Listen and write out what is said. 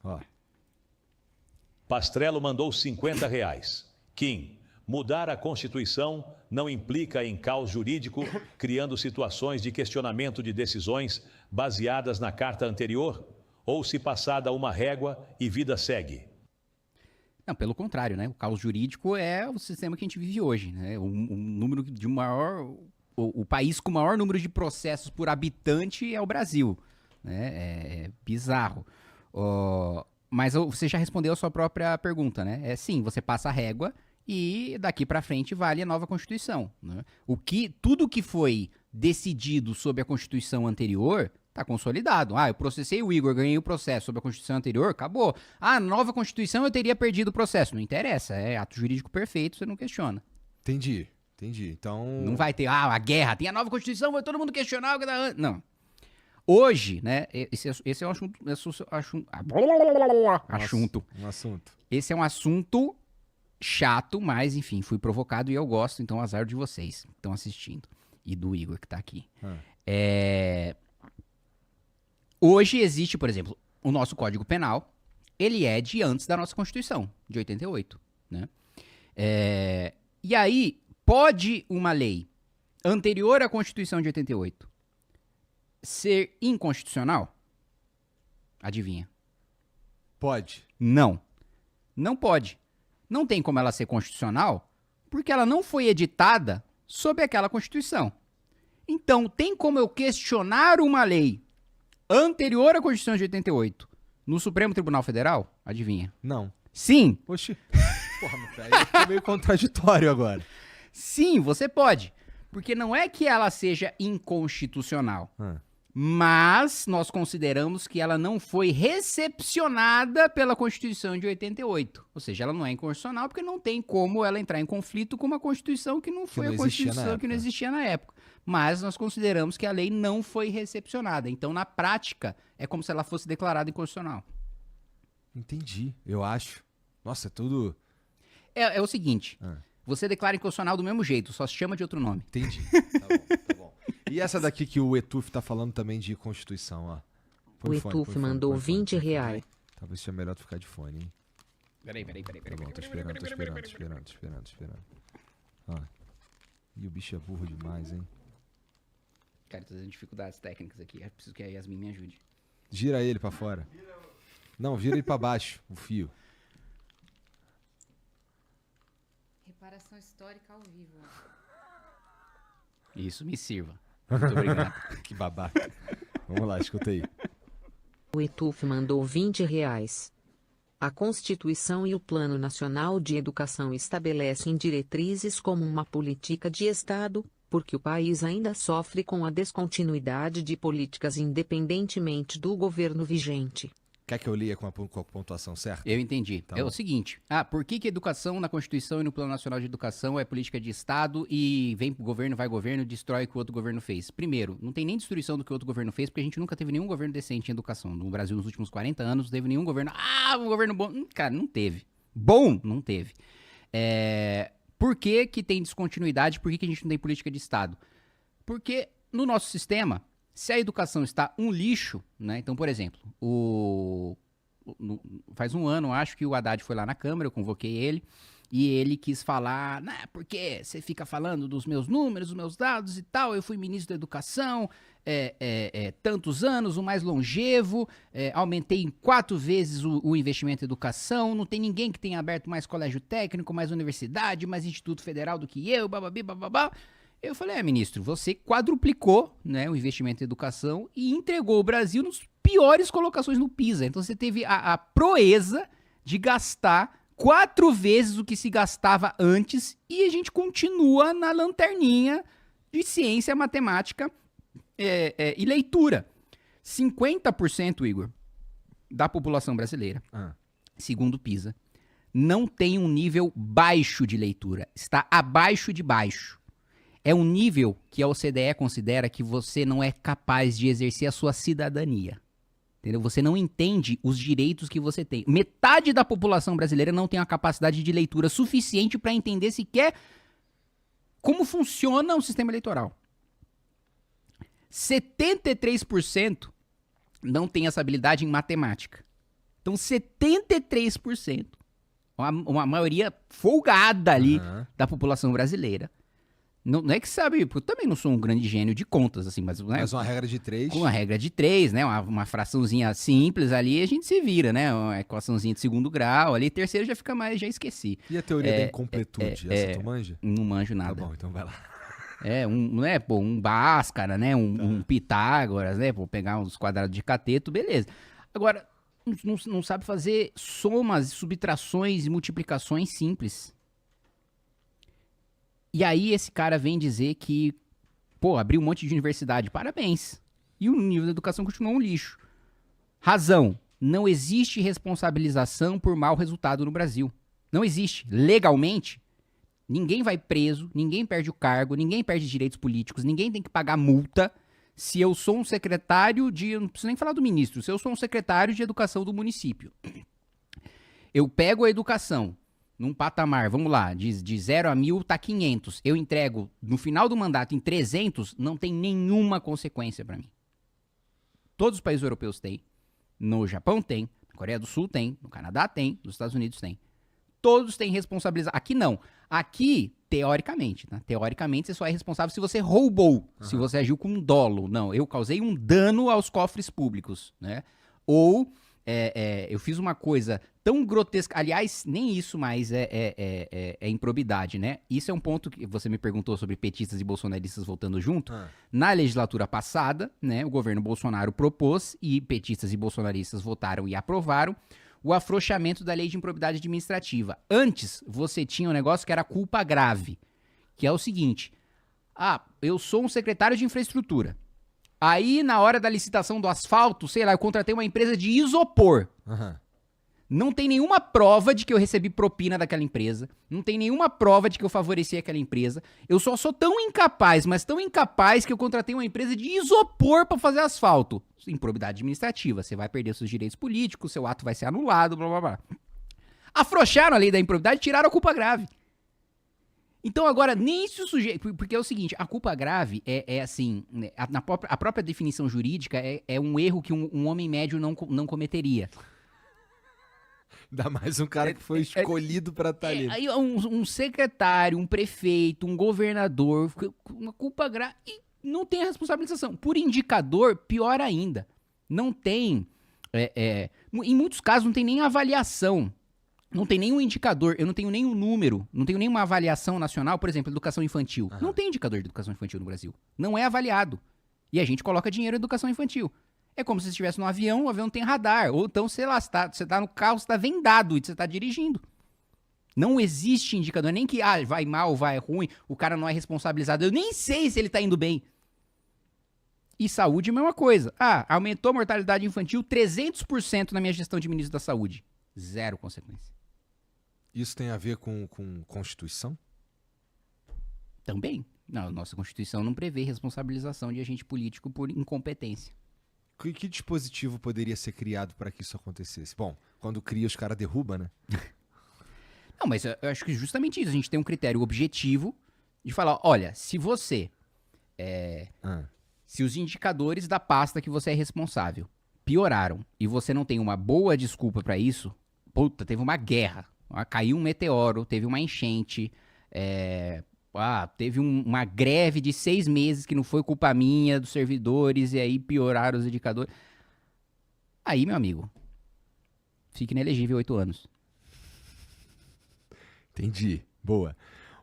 Ó. Pastrello mandou R$50. Kim, mudar a Constituição não implica em caos jurídico, criando situações de questionamento de decisões baseadas na carta anterior? Ou se passada uma régua e vida segue? Não, pelo contrário, né? O caos jurídico é o sistema que a gente vive hoje, né? O país com o maior número de processos por habitante é o Brasil, né? É bizarro. Mas você já respondeu a sua própria pergunta, né? Sim, você passa a régua e daqui para frente vale a nova Constituição, né? Tudo que foi decidido sobre a Constituição anterior tá consolidado. Eu processei o Igor, ganhei o processo sobre a Constituição anterior, acabou. Nova Constituição eu teria perdido o processo. Não interessa, é ato jurídico perfeito, você não questiona. Entendi. Então... Não vai ter, a guerra, tem a nova Constituição, vai todo mundo questionar o que dá. Não. Hoje, né, esse é um assunto... Um assunto. Esse é um assunto chato, mas, enfim, fui provocado e eu gosto, então azar de vocês que estão assistindo. E do Igor que tá aqui. Hoje existe, por exemplo, o nosso Código Penal, ele é de antes da nossa Constituição, de 88, né? E aí, pode uma lei anterior à Constituição de 88 ser inconstitucional? Adivinha? Pode. Não. Não pode. Não tem como ela ser constitucional porque ela não foi editada sob aquela Constituição. Então, tem como eu questionar uma lei anterior à Constituição de 88 no Supremo Tribunal Federal? Adivinha? Não. Sim. Oxi. Porra, meu cara, ficou meio contraditório agora. Sim, você pode. Porque não é que ela seja inconstitucional. Mas nós consideramos que ela não foi recepcionada pela Constituição de 88. Ou seja, ela não é inconstitucional porque não tem como ela entrar em conflito com uma Constituição que não foi a Constituição que não existia na época. Mas nós consideramos que a lei não foi recepcionada. Então, na prática, é como se ela fosse declarada inconstitucional. Entendi, eu acho. Nossa, é tudo... É o seguinte, você declara inconstitucional do mesmo jeito, só se chama de outro nome. Entendi, tá bom. E essa daqui que o Etuf tá falando também de Constituição, ó. O Etuf mandou R$20. Talvez seja melhor tu ficar de fone, hein? Peraí. Tá bom, tô esperando. Ó. Ih, o bicho é burro demais, hein? Cara, tô tendo dificuldades técnicas aqui, eu preciso que a Yasmin me ajude. Gira ele pra fora. Não, vira ele pra baixo, o fio. Reparação histórica ao vivo. Isso, me sirva. Muito obrigado. Que babaca. Vamos lá, escuta aí. O Etuf mandou R$20. A Constituição e o Plano Nacional de Educação estabelecem diretrizes como uma política de Estado, porque o país ainda sofre com a descontinuidade de políticas independentemente do governo vigente. Quer que eu leia com a pontuação certa? Eu entendi. Tá É bom. o seguinte, por que a educação na Constituição e no Plano Nacional de Educação é política de Estado e vem pro governo, vai governo, destrói o que o outro governo fez? Primeiro, não tem nem destruição do que o outro governo fez, porque a gente nunca teve nenhum governo decente em educação. No Brasil, nos últimos 40 anos, não teve nenhum governo, um governo bom. Cara, não teve. Bom, não teve. Por que tem descontinuidade? Por que a gente não tem política de Estado? Porque no nosso sistema, se a educação está um lixo, né? Então, por exemplo, faz um ano, acho que o Haddad foi lá na Câmara, eu convoquei ele, e ele quis falar, porque você fica falando dos meus números, dos meus dados e tal, eu fui ministro da Educação, tantos anos, o mais longevo, aumentei em 4 vezes o investimento em educação, não tem ninguém que tenha aberto mais colégio técnico, mais universidade, mais Instituto Federal do que eu, bababi, bababá. Eu falei, ministro, você quadruplicou, né, o investimento em educação e entregou o Brasil nas piores colocações no PISA. Então você teve a proeza de gastar 4 vezes o que se gastava antes e a gente continua na lanterninha de ciência, matemática e leitura. 50%, Igor, da população brasileira, segundo o PISA, não tem um nível baixo de leitura. Está abaixo de baixo. É um nível que a OCDE considera que você não é capaz de exercer a sua cidadania. Entendeu? Você não entende os direitos que você tem. Metade da população brasileira não tem uma capacidade de leitura suficiente para entender sequer como funciona o sistema eleitoral. 73% não tem essa habilidade em matemática. Então, 73%, uma maioria folgada ali da população brasileira. Não é que sabe, eu também não sou um grande gênio de contas, assim, mas... Né, Mas uma regra de 3. com uma regra de 3, né? Uma fraçãozinha simples ali, a gente se vira, né? Uma equaçãozinha de segundo grau ali. Terceiro já fica mais, já esqueci. E a teoria da incompletude? Essa tu manja? Não manjo nada. Tá bom, então vai lá. Um Bhaskara, né? Um Pitágoras, né? Vou pegar uns quadrados de cateto, beleza. Agora, não sabe fazer somas, subtrações e multiplicações simples. E aí esse cara vem dizer que, abriu um monte de universidade, parabéns. E o nível da educação continua um lixo. Razão, não existe responsabilização por mau resultado no Brasil. Não existe. Legalmente, ninguém vai preso, ninguém perde o cargo, ninguém perde direitos políticos, ninguém tem que pagar multa se eu sou um secretário eu não preciso nem falar do ministro, se eu sou um secretário de educação do município. Eu pego a educação num patamar, vamos lá, de 0 a 1000 tá 500. Eu entrego no final do mandato em 300, não tem nenhuma consequência pra mim. Todos os países europeus têm. No Japão tem. Na Coreia do Sul tem. No Canadá tem. Nos Estados Unidos tem. Todos têm responsabilização. Aqui não. Aqui, teoricamente, né? Teoricamente, você só é responsável se você roubou. Se você agiu com dolo. Não, eu causei um dano aos cofres públicos, né? Ou... eu fiz uma coisa tão grotesca, aliás, nem isso mais é improbidade, né? Isso é um ponto que você me perguntou sobre petistas e bolsonaristas voltando junto. Na legislatura passada, né, o governo Bolsonaro propôs e petistas e bolsonaristas votaram e aprovaram o afrouxamento da lei de improbidade administrativa. Antes, você tinha um negócio que era culpa grave, que é o seguinte: eu sou um secretário de infraestrutura. Aí, na hora da licitação do asfalto, sei lá, eu contratei uma empresa de isopor. Não tem nenhuma prova de que eu recebi propina daquela empresa. Não tem nenhuma prova de que eu favoreci aquela empresa. Eu só sou tão incapaz, mas tão incapaz que eu contratei uma empresa de isopor pra fazer asfalto. Improbidade administrativa. Você vai perder seus direitos políticos, seu ato vai ser anulado, blá, blá, blá. Afrouxaram a lei da improbidade e tiraram a culpa grave. Então agora, nem se o sujeito... Porque é o seguinte, a culpa grave é assim... A própria definição jurídica é um erro que um homem médio não cometeria. Ainda mais um cara que foi escolhido pra estar ali. Aí um secretário, um prefeito, um governador, uma culpa grave... E não tem a responsabilização. Por indicador, pior ainda. Não tem... em muitos casos, não tem nem avaliação. Não tem nenhum indicador, eu não tenho nenhum número, não tenho nenhuma avaliação nacional, por exemplo, educação infantil. Não tem indicador de educação infantil no Brasil. Não é avaliado. E a gente coloca dinheiro em educação infantil. É como se você estivesse num avião, o avião não tem radar. Ou então, sei lá, você tá no carro, você tá vendado e você tá dirigindo. Não existe indicador, nem que vai mal, vai ruim, o cara não é responsabilizado. Eu nem sei se ele tá indo bem. E saúde é a mesma coisa. Aumentou a mortalidade infantil 300% na minha gestão de ministro da saúde. Zero consequência. Isso tem a ver com Constituição? Também. Não, nossa Constituição não prevê responsabilização de agente político por incompetência. Que dispositivo poderia ser criado para que isso acontecesse? Bom, quando cria, os caras derrubam, né? Não, mas eu acho que justamente isso. A gente tem um critério objetivo de falar, olha, se você... Se os indicadores da pasta que você é responsável pioraram e você não tem uma boa desculpa para isso, teve uma guerra. Caiu um meteoro, teve uma enchente, teve uma greve de 6 meses que não foi culpa minha, dos servidores, e aí pioraram os indicadores. Aí, meu amigo, fique inelegível 8 anos. Entendi. Boa.